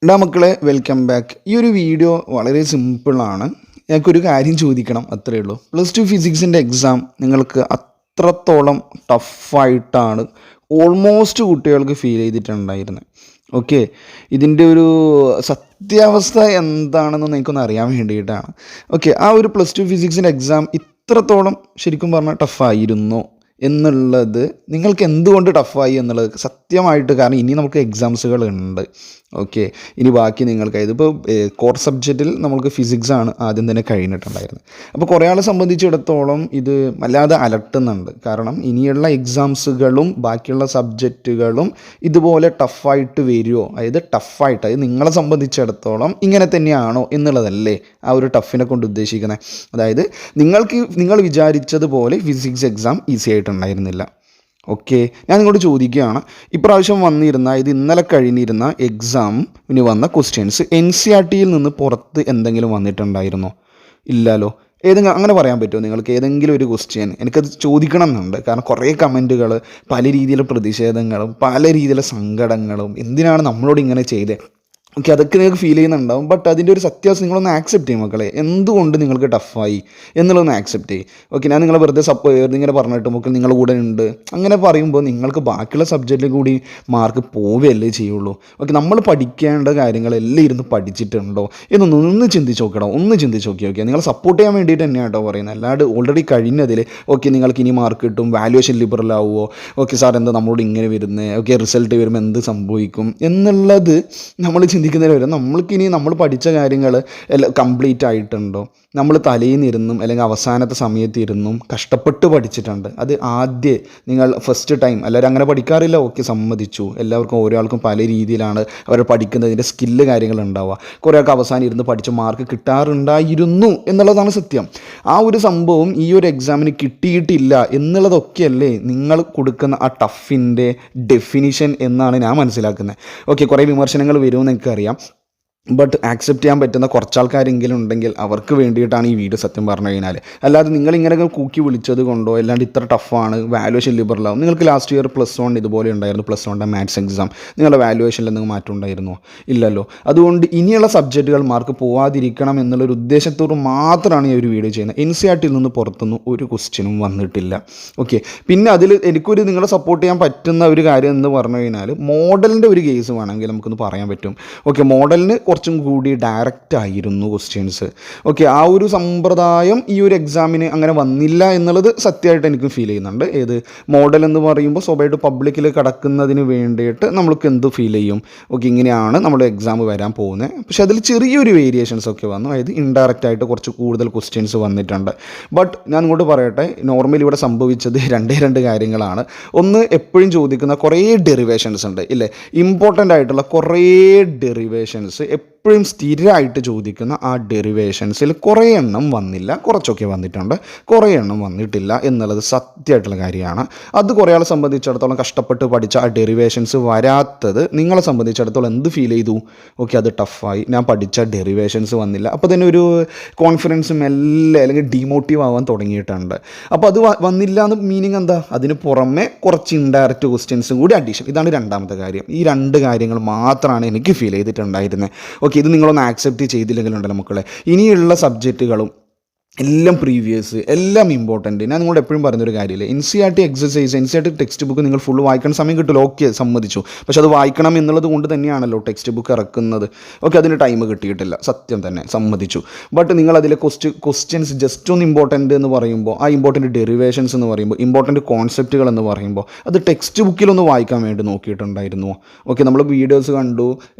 മക്കളെ welcome back. ഈ ഒരു വീഡിയോ വളരെ സിമ്പിളാണ്. ഞങ്ങൾക്കൊരു കാര്യം ചോദിക്കണം, അത്രയേ ഉള്ളൂ. +2 ഫിസിക്സിൻ്റെ എക്സാം നിങ്ങൾക്ക് അത്രത്തോളം ടഫായിട്ടാണ് ഓൾമോസ്റ്റ് കുട്ടികൾക്ക് ഫീൽ ചെയ്തിട്ടുണ്ടായിരുന്നത്. ഓക്കെ, ഇതിൻ്റെ ഒരു സത്യാവസ്ഥ എന്താണെന്ന് എനിക്കൊന്ന് അറിയാൻ വേണ്ടിയിട്ടാണ്. ഓക്കെ, ആ ഒരു +2 ഫിസിക്സിൻ്റെ എക്സാം ഇത്രത്തോളം ശരിക്കും പറഞ്ഞാൽ ടഫായിരുന്നോ എന്നുള്ളത്, നിങ്ങൾക്ക് എന്തുകൊണ്ട് ടഫായി എന്നുള്ളത് സത്യമായിട്ട്, കാരണം ഇനി നമുക്ക് എക്സാംസുകൾ ഉണ്ട്. ഓക്കെ, ഇനി ബാക്കി നിങ്ങൾക്ക് ഇതിപ്പോൾ കോർ സബ്ജക്റ്റിൽ നമുക്ക് ഫിസിക്സ് ആണ് ആദ്യം തന്നെ കഴിഞ്ഞിട്ടുണ്ടായിരുന്നത്. അപ്പോൾ കുറേ ആളെ സംബന്ധിച്ചിടത്തോളം ഇത് വല്ലാതെ അലട്ടുന്നുണ്ട്. കാരണം ഇനിയുള്ള എക്സാംസുകളും ബാക്കിയുള്ള സബ്ജക്റ്റുകളും ഇതുപോലെ ടഫായിട്ട് വരുമോ, അതായത് ടഫായിട്ട്, അതായത് നിങ്ങളെ സംബന്ധിച്ചിടത്തോളം ഇങ്ങനെ തന്നെയാണോ എന്നുള്ളതല്ലേ ആ ഒരു ടഫിനെ കൊണ്ട് ഉദ്ദേശിക്കുന്നത്. അതായത് നിങ്ങൾ വിചാരിച്ചതുപോലെ ഫിസിക്സ് എക്സാം ഈസി ആയിട്ടുണ്ടായിരുന്നില്ല. ഓക്കെ, ഞാൻ നിങ്ങളോട് ചോദിക്കുകയാണ്, ഇപ്രാവശ്യം വന്നിരുന്ന, ഇത് ഇന്നലെ കഴിഞ്ഞിരുന്ന എക്സാമിന് വന്ന ക്വസ്റ്റ്യൻസ് NCERT-യിൽ നിന്ന് പുറത്ത് എന്തെങ്കിലും വന്നിട്ടുണ്ടായിരുന്നോ? ഇല്ലല്ലോ. അങ്ങനെ പറയാൻ പറ്റുമോ നിങ്ങൾക്ക്? ഏതെങ്കിലും ഒരു ക്വസ്റ്റ്യൻ എനിക്കത് ചോദിക്കണം എന്നുണ്ട്. കാരണം കുറേ കമൻറ്റുകൾ, പല രീതിയിലുള്ള പ്രതിഷേധങ്ങളും പല രീതിയിലുള്ള സങ്കടങ്ങളും, എന്തിനാണ് നമ്മളോട് ഇങ്ങനെ ചെയ്തത്, ഓക്കെ, അതൊക്കെ നിങ്ങൾക്ക് ഫീൽ ചെയ്യുന്നുണ്ടാവും. ബട്ട് അതിൻ്റെ ഒരു സത്യാവസ്ഥ നിങ്ങളൊന്ന് ആക്സെപ്റ്റ് ചെയ്യും മക്കളെ. എന്തുകൊണ്ട് നിങ്ങൾക്ക് ടഫായി എന്നുള്ളതൊന്ന് ആക്സെപ്റ്റ് ചെയ്യും. ഓക്കെ, ഞാൻ നിങ്ങളെ വെറുതെ ഇങ്ങനെ പറഞ്ഞിട്ട് നമുക്ക് നിങ്ങളുടെ കൂടെ ഉണ്ട് അങ്ങനെ പറയുമ്പോൾ നിങ്ങൾക്ക് ബാക്കിയുള്ള സബ്ജക്റ്റിൽ കൂടി മാർക്ക് പോവുകയല്ലേ ചെയ്യുള്ളൂ. ഓക്കെ, നമ്മൾ പഠിക്കേണ്ട കാര്യങ്ങളെല്ലാം ഇരുന്ന് പഠിച്ചിട്ടുണ്ടോ എന്നൊന്ന് ചിന്തിച്ച് നോക്കണം. ഒന്ന് ചിന്തിച്ച് നോക്കി. ഓക്കെ, നിങ്ങളെ സപ്പോർട്ട് ചെയ്യാൻ വേണ്ടിയിട്ട് തന്നെയാണ് കേട്ടോ പറയുന്നത്. അല്ലാണ്ട് ഓൾറെഡി കഴിഞ്ഞതിൽ ഓക്കെ നിങ്ങൾക്ക് ഇനി മാർക്ക് കിട്ടും, വാല്യുവേഷൻ ലിബറൽ ആവുമോ, ഓക്കെ സാർ എന്താ നമ്മളോട് ഇങ്ങനെ വരുന്നത്, ഓക്കെ റിസൾട്ട് വരുമ്പോൾ എന്ത് സംഭവിക്കും എന്നുള്ളത് നമ്മൾ ചിന്തിക്കുന്നതിന് വരെ നമ്മൾക്കിനി നമ്മൾ പഠിച്ച കാര്യങ്ങൾ എല്ലാം കംപ്ലീറ്റ് ആയിട്ടുണ്ടോ, നമ്മൾ തലേന്നിരുന്നും അല്ലെങ്കിൽ അവസാനത്തെ സമയത്ത് ഇരുന്നും കഷ്ടപ്പെട്ട് പഠിച്ചിട്ടുണ്ട്. അത് ആദ്യം നിങ്ങൾ ഫസ്റ്റ് ടൈം എല്ലാവരും അങ്ങനെ പഠിക്കാറില്ല. ഓക്കെ, സമ്മതിച്ചു. എല്ലാവർക്കും ഓരോ ആൾക്കും പല രീതിയിലാണ് അവർ പഠിക്കുന്നതിൻ്റെ സ്കില്ല് കാര്യങ്ങൾ ഉണ്ടാവുക. കുറേ ആൾക്ക് അവസാനം ഇരുന്ന് പഠിച്ച മാർക്ക് കിട്ടാറുണ്ടായിരുന്നു എന്നുള്ളതാണ് സത്യം. ആ ഒരു സംഭവം ഈ ഒരു എക്സാമിന് കിട്ടിയിട്ടില്ല എന്നുള്ളതൊക്കെയല്ലേ നിങ്ങൾ കൊടുക്കുന്ന ആ ടഫിൻ്റെ ഡെഫിനിഷൻ എന്നാണ് ഞാൻ മനസ്സിലാക്കുന്നത്. ഓക്കെ, കുറേ വിമർശനങ്ങൾ വരുമെന്ന് എനിക്കറിയാം. ബട്ട് ആക്സെപ്റ്റ് ചെയ്യാൻ പറ്റുന്ന കുറച്ചാൾക്കാരെങ്കിലും ഉണ്ടെങ്കിൽ അവർക്ക് വേണ്ടിയിട്ടാണ് ഈ വീഡിയോ സത്യം പറഞ്ഞു കഴിഞ്ഞാൽ. അല്ലാതെ നിങ്ങളിങ്ങനെ കൂക്കി വിളിച്ചത് കൊണ്ടോ അല്ലാണ്ട് ഇത്ര ടഫാണ്, വാല്യുവേഷൻ ലിബറലാവും. നിങ്ങൾക്ക് ലാസ്റ്റ് ഇയർ +1 ഇതുപോലെ ഉണ്ടായിരുന്നു, +1 മാത്സ് എക്സാം. നിങ്ങളുടെ വാല്യുവേഷനിൽ എന്തെങ്കിലും മാറ്റം ഉണ്ടായിരുന്നോ? ഇല്ലല്ലോ. അതുകൊണ്ട് ഇനിയുള്ള സബ്ജക്റ്റുകൾ മാർക്ക് പോവാതിരിക്കണം എന്നുള്ളൊരു ഉദ്ദേശത്തോട് മാത്രമാണ് ഈ ഒരു വീഡിയോ ചെയ്യുന്നത്. NCERT-യിൽ നിന്ന് പുറത്തൊന്നും ഒരു ക്വസ്റ്റ്യനും വന്നിട്ടില്ല. ഓക്കെ, പിന്നെ അതിൽ എനിക്കൊരു നിങ്ങളെ സപ്പോർട്ട് ചെയ്യാൻ പറ്റുന്ന ഒരു കാര്യം എന്ന് പറഞ്ഞു കഴിഞ്ഞാൽ മോഡലിൻ്റെ ഒരു കേസ് വേണമെങ്കിൽ നമുക്കൊന്ന് പറയാൻ പറ്റും. ഓക്കെ, മോഡലിന് കുറച്ചും കൂടി ഡയറക്റ്റ് ആയിരുന്നു ക്വസ്റ്റ്യൻസ്. ഓക്കെ, ആ ഒരു സമ്പ്രദായം ഈ ഒരു എക്സാമിന് അങ്ങനെ വന്നില്ല എന്നുള്ളത് സത്യമായിട്ട് എനിക്ക് ഫീൽ ചെയ്യുന്നുണ്ട്. ഏത് മോഡൽ എന്ന് പറയുമ്പോൾ സ്വാഭാവികമായിട്ട് പബ്ലിക്കിൽ കിടക്കുന്നതിന് വേണ്ടിയിട്ട് നമ്മൾക്ക് എന്ത് ഫീൽ ചെയ്യും, ഓക്കെ ഇങ്ങനെയാണ് നമ്മുടെ എക്സാം വരാൻ പോകുന്നത്. പക്ഷേ അതിൽ ചെറിയൊരു വേരിയേഷൻസ് ഒക്കെ വന്നു, അതായത് ഇൻഡയറക്റ്റ് ആയിട്ട് കുറച്ച് കൂടുതൽ ക്വസ്റ്റ്യൻസ് വന്നിട്ടുണ്ട്. ബട്ട് ഞാൻ ഇങ്ങോട്ട് പറയട്ടെ, നോർമലി ഇവിടെ സംഭവിച്ചത് രണ്ട് കാര്യങ്ങളാണ്. ഒന്ന്, എപ്പോഴും ചോദിക്കുന്ന കുറേ ഡെറിവേഷൻസ് ഉണ്ട് ഇല്ലേ, ഇമ്പോർട്ടൻ്റ് ആയിട്ടുള്ള കുറേ ഡെറിവേഷൻസ് എപ്പോഴും സ്ഥിരമായിട്ട് ചോദിക്കുന്ന ആ ഡെറിവേഷൻസിൽ കുറേ എണ്ണം വന്നില്ല, കുറച്ചൊക്കെ വന്നിട്ടുണ്ട്, കുറേ എണ്ണം വന്നിട്ടില്ല എന്നുള്ളത് സത്യമായിട്ടുള്ള കാര്യമാണ്. അത് കുറേ ആളെ സംബന്ധിച്ചിടത്തോളം കഷ്ടപ്പെട്ട് പഠിച്ച ആ ഡെറിവേഷൻസ് വരാത്തത് നിങ്ങളെ സംബന്ധിച്ചിടത്തോളം എന്ത് ഫീൽ ചെയ്തു? ഓക്കെ, അത് ടഫായി, ഞാൻ പഠിച്ച ഡെറിവേഷൻസ് വന്നില്ല. അപ്പോൾ തന്നെ ഒരു കോൺഫിഡൻസ് മെല്ലെ അല്ലെങ്കിൽ ഡീമോട്ടീവ് ആവാൻ തുടങ്ങിയിട്ടുണ്ട്. അപ്പോൾ അത് വന്നില്ല എന്ന് മീനിങ് എന്താ? അതിന് പുറമെ കുറച്ച് ഇൻഡയറക്റ്റ് ക്വസ്റ്റ്യൻസും കൂടി അഡീഷൻ. ഇതാണ് രണ്ടാമത്തെ കാര്യം. ഈ രണ്ട് കാര്യങ്ങൾ മാത്രമാണ് എനിക്ക് ഫീൽ ചെയ്തിട്ടുണ്ടായിരുന്നത്. ഓക്കെ, ഇത് നിങ്ങളൊന്ന് ആക്സെപ്റ്റ് ചെയ്തില്ലെങ്കിലുണ്ടല്ലോ മക്കളെ, ഇനിയുള്ള സബ്ജക്റ്റുകളും എല്ലാം പ്രീവിയസ്, എല്ലാം ഇമ്പോർട്ടൻറ്റ്. ഞാൻ നിങ്ങളോട് എപ്പോഴും പറഞ്ഞൊരു കാര്യമില്ല, NCERT exercise, NCERT text book നിങ്ങൾ ഫുള്ള് വായിക്കാൻ സമയം കിട്ടില്ല. ഓക്കെ, സമ്മതിച്ചു. പക്ഷെ അത് വായിക്കണം എന്നുള്ളത് കൊണ്ട് തന്നെയാണല്ലോ ടെക്സ്റ്റ് ബുക്ക് ഇറക്കുന്നത്. ഓക്കെ, അതിന് ടൈം കിട്ടിയിട്ടില്ല, സത്യം തന്നെ സമ്മതിച്ചു. ബട്ട് നിങ്ങൾ അതിലെ ക്വസ്റ്റ്യൻസ് ജസ്റ്റ് ഒന്ന് ഇമ്പോർട്ടൻ്റ് എന്ന് പറയുമ്പോൾ, ആ ഇമ്പോർട്ടൻറ്റ് ഡെറിവേഷൻസ് എന്ന് പറയുമ്പോൾ, ഇമ്പോർട്ടൻറ്റ് കോൺസെപ്റ്റുകൾ എന്ന് പറയുമ്പോൾ, അത് ടെക്സ്റ്റ് ബുക്കിലൊന്ന് വായിക്കാൻ വേണ്ടി നോക്കിയിട്ടുണ്ടായിരുന്നു. ഓക്കെ, നമ്മൾ വീഡിയോസ് കണ്ടു,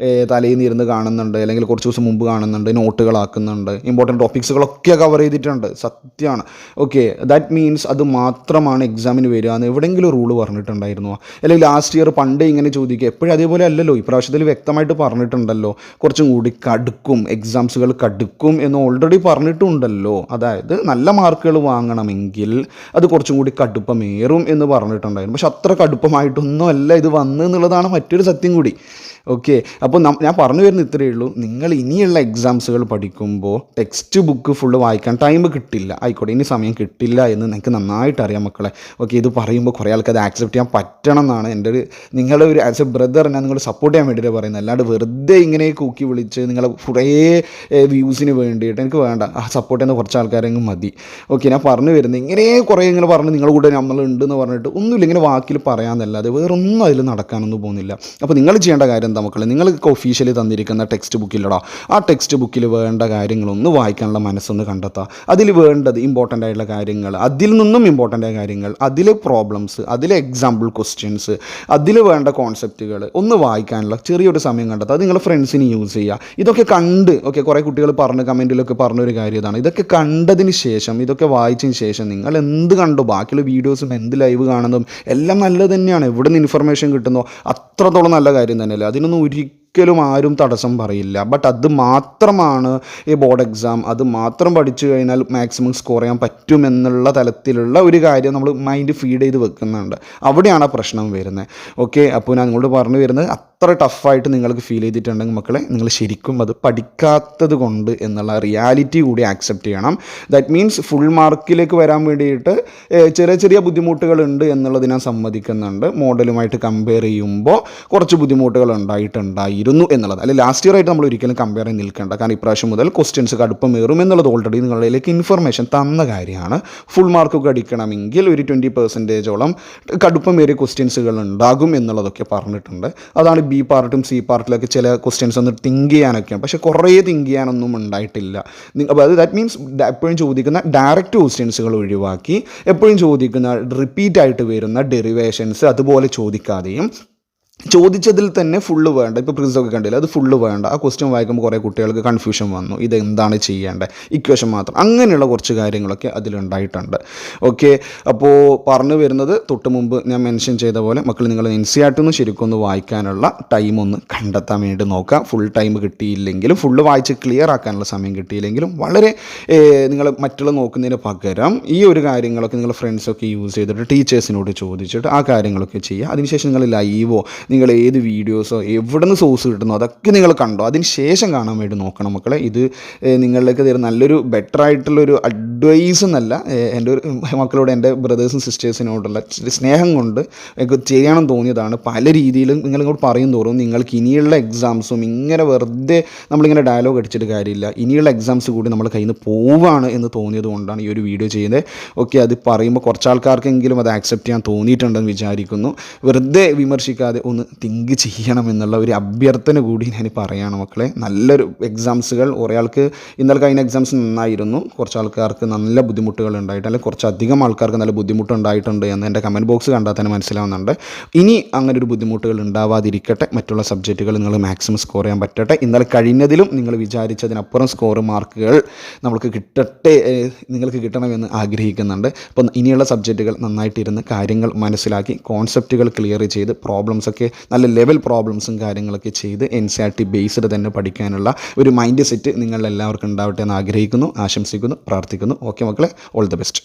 തലേന്ന് ഇരുന്ന് കാണുന്നുണ്ട്, അല്ലെങ്കിൽ കുറച്ച് ദിവസം മുമ്പ് കാണുന്നുണ്ട്, നോട്ടുകളാക്കുന്നുണ്ട്, ഇമ്പോർട്ടൻറ്റ് ടോപ്പിക്സുകളൊക്കെ കവർ ചെയ്തിട്ടുണ്ട്, സത്യമാണ്. ഓക്കെ, ദാറ്റ് മീൻസ് അത് മാത്രമാണ് എക്സാമിന് വരിക എന്ന് എവിടെയെങ്കിലും റൂള് പറഞ്ഞിട്ടുണ്ടായിരുന്നോ? അല്ലെങ്കിൽ ലാസ്റ്റ് ഇയർ പണ്ട് ഇങ്ങനെ ചോദിക്കുക, എപ്പോഴും അതേപോലെ അല്ലല്ലോ. ഇപ്രാവശ്യത്തിൽ വ്യക്തമായിട്ട് പറഞ്ഞിട്ടുണ്ടല്ലോ, കുറച്ചും കൂടി കടുക്കും, എക്സാംസുകൾ കടുക്കും എന്ന് ഓൾറെഡി പറഞ്ഞിട്ടുണ്ടല്ലോ. അതായത് നല്ല മാർക്കുകൾ വാങ്ങണമെങ്കിൽ അത് കുറച്ചും കൂടി കടുപ്പമേറും എന്ന് പറഞ്ഞിട്ടുണ്ടായിരുന്നു. പക്ഷെ അത്ര കടുപ്പമായിട്ടൊന്നും അല്ല ഇത് വന്നു എന്നുള്ളതാണ് മറ്റൊരു സത്യം കൂടി. ഓക്കെ, അപ്പോൾ ഞാൻ പറഞ്ഞു വരുന്നത് ഇത്രയേ ഉള്ളൂ. നിങ്ങൾ ഇനിയുള്ള എക്സാംസുകൾ പഠിക്കുമ്പോൾ ടെക്സ്റ്റ് ബുക്ക് ഫുള്ള് വായിക്കാൻ ടൈം കിട്ടില്ല, ആയിക്കോട്ടെ ഇനി സമയം കിട്ടില്ല എന്ന് നിങ്ങൾക്ക് നന്നായിട്ട് അറിയാം മക്കളെ. ഓക്കെ, ഇത് പറയുമ്പോൾ കുറേ ആൾക്ക് അത് ആക്സെപ്റ്റ് ചെയ്യാൻ പറ്റണം എന്നാണ് എൻ്റെ ഒരു, നിങ്ങളുടെ ഒരു ആസ് എ ബ്രദർ ഞാൻ നിങ്ങൾ സപ്പോർട്ട് ചെയ്യാൻ വേണ്ടിയിട്ട് പറയുന്നത്. അല്ലാണ്ട് വെറുതെ ഇങ്ങനെ കൂക്കി വിളിച്ച് നിങ്ങൾ കുറേ വ്യൂസിന് വേണ്ടിയിട്ട് എനിക്ക് വേണ്ട. ആ സപ്പോർട്ട് ചെയ്യുന്ന കുറച്ച് ആൾക്കാരെങ്കിലും മതി. ഓക്കെ, ഞാൻ പറഞ്ഞു വരുന്നത് ഇങ്ങനെ കുറേ ഇങ്ങനെ പറഞ്ഞ് നിങ്ങളുടെ കൂടെ നമ്മളുണ്ടെന്ന് പറഞ്ഞിട്ട് ഒന്നുമില്ല, ഇങ്ങനെ വാക്കിൽ പറയാമെന്നല്ലാതെ വേറൊന്നും അതിൽ നടക്കാനൊന്നും പോകുന്നില്ല. അപ്പോൾ നിങ്ങൾ ചെയ്യേണ്ട കാര്യം എന്താ മക്കളെ, നിങ്ങൾക്ക് ഒഫീഷ്യലി തന്നിരിക്കുന്ന ടെക്സ്റ്റ് ബുക്കിലടാ, ആ ടെക്സ്റ്റ് ബുക്കിൽ വേണ്ട കാര്യങ്ങളൊന്ന് വായിക്കാനുള്ള മനസ്സൊന്ന് കണ്ടെത്തുക. അതിൽ വേണ്ടത് ഇമ്പോർട്ടൻ്റ് ആയിട്ടുള്ള കാര്യങ്ങൾ, അതിൽ നിന്നും ഇമ്പോർട്ടൻ്റ് ആയ കാര്യങ്ങൾ, അതിലെ പ്രോബ്ലംസ്, അതിലെ എക്സാമ്പിൾ ക്വസ്റ്റ്യൻസ്, അതിൽ വേണ്ട കോൺസെപ്റ്റുകൾ ഒന്ന് വായിക്കാനുള്ള ചെറിയൊരു സമയം കണ്ടെത്തുക. അത് നിങ്ങളുടെ ഫ്രണ്ട്സിന് യൂസ് ചെയ്യുക. ഇതൊക്കെ കണ്ട്, ഓക്കെ, കുറേ കുട്ടികൾ പറഞ്ഞ് കമൻറ്റിലൊക്കെ പറഞ്ഞൊരു കാര്യം ഇതാണ്, ഇതൊക്കെ കണ്ടതിന് ശേഷം, ഇതൊക്കെ വായിച്ചതിന് ശേഷം നിങ്ങൾ എന്ത് കണ്ടോ, ബാക്കിയുള്ള വീഡിയോസും എന്ത് ലൈവ് കാണുന്നതും എല്ലാം നല്ലത് തന്നെയാണ്. എവിടെ നിന്ന് ഇൻഫർമേഷൻ കിട്ടുന്നോ അത്രത്തോളം നല്ല കാര്യം തന്നെയല്ലേ. അതിനൊന്നും ഒരിക്കലും ആരും തടസ്സം പറയില്ല. ബട്ട് അത് മാത്രമാണ് ഈ ബോർഡ് എക്സാം, അത് മാത്രം പഠിച്ചു കഴിഞ്ഞാൽ മാക്സിമം സ്കോർ ചെയ്യാൻ പറ്റുമെന്നുള്ള തലത്തിലുള്ള ഒരു കാര്യം നമ്മൾ മൈൻഡ് ഫീഡ് ചെയ്ത് വെക്കുന്നുണ്ട്. അവിടെയാണ് ആ പ്രശ്നം വരുന്നത്. ഓക്കെ, അപ്പോൾ ഞാൻ നിങ്ങളോട് പറഞ്ഞു വരുന്നത്, അത്ര ടഫായിട്ട് നിങ്ങൾക്ക് ഫീൽ ചെയ്തിട്ടുണ്ടെങ്കിൽ മക്കളെ, നിങ്ങൾ ശരിക്കും അത് പഠിക്കാത്തത് കൊണ്ട് എന്നുള്ള റിയാലിറ്റി കൂടി ആക്സെപ്റ്റ് ചെയ്യണം. ദാറ്റ് മീൻസ് ഫുൾ മാർക്കിലേക്ക് വരാൻ വേണ്ടിയിട്ട് ചെറിയ ചെറിയ ബുദ്ധിമുട്ടുകളുണ്ട് എന്നുള്ളത് ഞാൻ സമ്മതിക്കുന്നുണ്ട്. മോഡലുമായിട്ട് കമ്പയർ ചെയ്യുമ്പോൾ കുറച്ച് ബുദ്ധിമുട്ടുകൾ ഉണ്ടായിരുന്നു എന്നുള്ളത്. അല്ലെങ്കിൽ ലാസ്റ്റ് ഇയർ ആയിട്ട് നമ്മൾ ഒരിക്കലും കമ്പയർ ചെയ്ത് നിൽക്കേണ്ട. കാരണം ഇപ്രാവശ്യം മുതൽ ക്വസ്റ്റ്യൻസ് കടുപ്പമേറും എന്നുള്ളത് ഓൾറെഡി നിങ്ങളിലേക്ക് ഇൻഫർമേഷൻ തന്ന കാര്യമാണ്. ഫുൾ മാർക്കൊക്കെ അടിക്കണമെങ്കിൽ ഒരു 20% കടുപ്പമേറിയ ക്വസ്റ്റ്യൻസുകൾ ഉണ്ടാകും എന്നുള്ളതൊക്കെ പറഞ്ഞിട്ടുണ്ട്. അതാണ് ബി പാർട്ടും സി പാർട്ടിലൊക്കെ ചില ക്വസ്റ്റ്യൻസ് ഒന്ന് തിങ്ക് ചെയ്യാനൊക്കെയാണ്. പക്ഷേ കുറേ തിങ്ക് ചെയ്യാനൊന്നും ഉണ്ടായിട്ടില്ല. അപ്പോൾ അത് ദാറ്റ് മീൻസ് എപ്പോഴും ചോദിക്കുന്ന ഡയറക്റ്റ് ക്വസ്റ്റ്യൻസുകൾ ഒഴിവാക്കി എപ്പോഴും ചോദിക്കുന്ന റിപ്പീറ്റായിട്ട് വരുന്ന ഡെറിവേഷൻസ് അതുപോലെ ചോദിക്കാതെയും ചോദിച്ചതിൽ തന്നെ ഫുള്ള് വേണ്ട, ഇപ്പോൾ പ്രിൻസൊക്കെ കണ്ടില്ല, അത് ഫുള്ള് വേണ്ട. ആ ക്വസ്റ്റ്യൻ വായിക്കുമ്പോൾ കുറേ കുട്ടികൾക്ക് കൺഫ്യൂഷൻ വന്നു, ഇതെന്താണ് ചെയ്യേണ്ടത്, ഇക്വേഷൻ മാത്രം, അങ്ങനെയുള്ള കുറച്ച് കാര്യങ്ങളൊക്കെ അതിലുണ്ടായിട്ടുണ്ട്. ഓക്കെ, അപ്പോൾ പറഞ്ഞു വരുന്നത് തൊട്ട് മുമ്പ് ഞാൻ മെൻഷൻ ചെയ്ത പോലെ മക്കൾ നിങ്ങൾ NCERT ശരിക്കും ഒന്ന് വായിക്കാനുള്ള ടൈം ഒന്ന് കണ്ടെത്താൻ വേണ്ടി നോക്കുക. ഫുൾ ടൈം കിട്ടിയില്ലെങ്കിലും, ഫുള്ള് വായിച്ച് ക്ലിയർ ആക്കാനുള്ള സമയം കിട്ടിയില്ലെങ്കിലും വളരെ നിങ്ങൾ മറ്റുള്ള നോക്കുന്നതിന് പകരം ഈ ഒരു കാര്യങ്ങളൊക്കെ നിങ്ങൾ ഫ്രണ്ട്സൊക്കെ യൂസ് ചെയ്തിട്ട് ടീച്ചേഴ്സിനോട് ചോദിച്ചിട്ട് ആ കാര്യങ്ങളൊക്കെ ചെയ്യുക. അതിനുശേഷം നിങ്ങൾ ലൈവോ നിങ്ങൾ ഏത് വീഡിയോസോ എവിടെ നിന്ന് സോഴ്സ് കിട്ടുന്നോ അതൊക്കെ നിങ്ങൾ കണ്ടോ, അതിന് ശേഷം കാണാൻ വേണ്ടി നോക്കണം മക്കളെ. ഇത് നിങ്ങളിലേക്ക് തരുന്ന നല്ലൊരു ബെറ്റർ ആയിട്ടുള്ളൊരു അഡ്വൈസ് എന്നല്ല, എൻ്റെ ഒരു മക്കളോട്, എൻ്റെ ബ്രദേഴ്സും സിസ്റ്റേഴ്സിനോടുള്ള സ്നേഹം കൊണ്ട് എനിക്ക് ചെയ്യണം തോന്നിയതാണ്. പല രീതിയിലും നിങ്ങളിങ്ങോട്ട് പറയും തോറും നിങ്ങൾക്ക് ഇനിയുള്ള എക്സാംസും ഇങ്ങനെ വെറുതെ നമ്മളിങ്ങനെ ഡയലോഗ് അടിച്ചിട്ട് കാര്യമില്ല, ഇനിയുള്ള എക്സാംസ് കൂടി നമ്മൾ കയ്യിൽ നിന്ന് പോവുകയാണ് എന്ന് തോന്നിയത് കൊണ്ടാണ് ഈ ഒരു വീഡിയോ ചെയ്യുന്നത്. ഓക്കെ, അത് പറയുമ്പോൾ കുറച്ച് ആൾക്കാർക്കെങ്കിലും അത് ആക്സെപ്റ്റ് ചെയ്യാൻ തോന്നിയിട്ടുണ്ടെന്ന് വിചാരിക്കുന്നു. വെറുതെ വിമർശിക്കാതെ ഒന്ന് തിങ്ക് ചെയ്യണം എന്നുള്ള ഒരു അഭ്യർത്ഥന കൂടി ഞാൻ പറയുകയാണ് മക്കളെ. നല്ലൊരു എക്സാംസുകൾ, കുറേ ആൾക്ക് ഇന്നലെ കഴിഞ്ഞ എക്സാംസ് നന്നായിരുന്നു, കുറച്ച് ആൾക്കാർക്ക് നല്ല ബുദ്ധിമുട്ടുകൾ ഉണ്ടായിട്ട്, അല്ലെങ്കിൽ കുറച്ചധികം ആൾക്കാർക്ക് നല്ല ബുദ്ധിമുട്ടുണ്ടായിട്ടുണ്ട് എന്ന് എൻ്റെ കമൻറ്റ് ബോക്സ് കണ്ടാൽ തന്നെ മനസ്സിലാവുന്നുണ്ട്. ഇനി അങ്ങനെ ഒരു ബുദ്ധിമുട്ടുകൾ ഉണ്ടാവാതിരിക്കട്ടെ, മറ്റുള്ള സബ്ജക്റ്റുകൾ നിങ്ങൾ മാക്സിമം സ്കോർ ചെയ്യാൻ പറ്റട്ടെ. ഇന്നലെ കഴിഞ്ഞതിലും നിങ്ങൾ വിചാരിച്ചതിനപ്പുറം സ്കോർ മാർക്കുകൾ നമുക്ക് കിട്ടട്ടെ, നിങ്ങൾക്ക് കിട്ടണമെന്ന് ആഗ്രഹിക്കുന്നുണ്ട്. അപ്പം ഇനിയുള്ള സബ്ജക്റ്റുകൾ നന്നായിട്ടിരുന്ന് കാര്യങ്ങൾ മനസ്സിലാക്കി കോൺസെപ്റ്റുകൾ ക്ലിയർ ചെയ്ത് പ്രോബ്ലംസൊക്കെ നല്ല ലെവൽ പ്രോബ്ലംസും കാര്യങ്ങളൊക്കെ ചെയ്ത് NCERT ബേസ്ഡ് തന്നെ പഠിക്കാനുള്ള ഒരു മൈൻഡ് സെറ്റ് നിങ്ങളെല്ലാവർക്കും ഉണ്ടാവട്ടെ എന്ന് ആഗ്രഹിക്കുന്നു, ആശംസിക്കുന്നു, പ്രാർത്ഥിക്കുന്നു. ഓക്കെ മക്കളെ, ഓൾ ദി ബെസ്റ്റ്.